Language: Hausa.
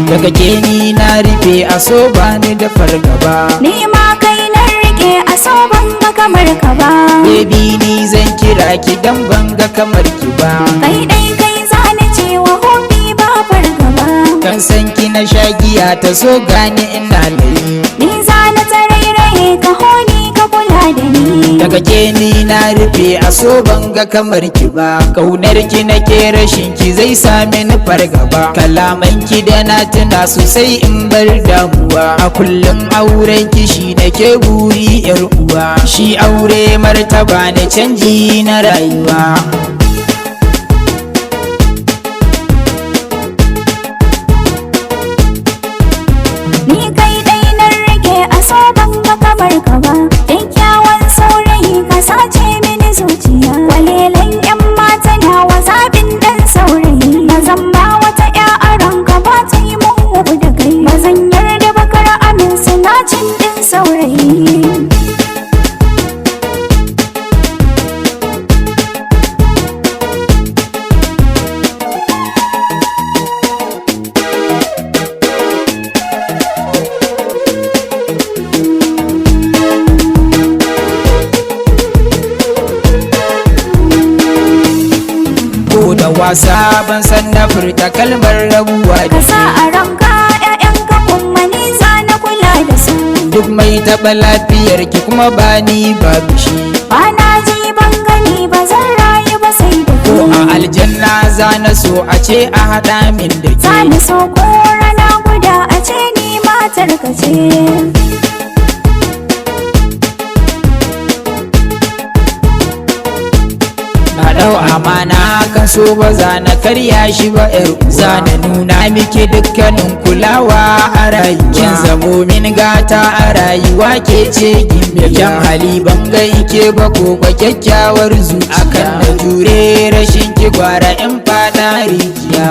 Daga geni na rufe a so bani da fargaba, ni ma kai na rike a so banga kamar ka ba. baby ni zan kira ki dan banga kamar ki ba. Kai dai kai zani cewa hobi ba fargaba, Kan san ki na sha giya ta so gani ina layi. ni zani tarairaye ka honi ka kula da ni. Daga geni na rufe a so banga kamar ki ba, kaunar ki nake rashin ki zai sami ni fargaba. Kalaman ki da na tuna sosai in bar damuwa, a kullum auren ki shi nake buri yar uwa. Shi aure martaba ne canji na rayuwa. Ni kai dai na rike a so banga kamar ka ba, kyakkyawan saurayi ka sace mini zuciya. Kwalelan yan mata nawa zaɓin dan saurayi, ba zan ba wata ya aron ka ba ta yi mun wabu da kai. Ba zan yarda bakar amin sinacin din saurayi. Ko da wasa ban san na furta kalmar rabuwa Ka da sa a ranka 'ya'yanka kuma ni za na kula da su. duk mai taɓa lafiyar ki kuma ba ni babu shi. Ba na ji ban gani ba zan rayu ba sai da Ko ku. a aljanna za na so a ce a haɗa min da Za ke. ni so ko rana guda a ce ni matar ka ce. Na ɗau amana kan so ba za na karya shi ba yar uwa. Za na nuna miki dukkanin kulawa a rayuwa. Kin zamo min gata a rayuwa ke ce gimbiya. Kyan hali ban ga ike ba ko ba kyakkyawar zuciya. Akan na jure rashin ki gwara in fada rijiya.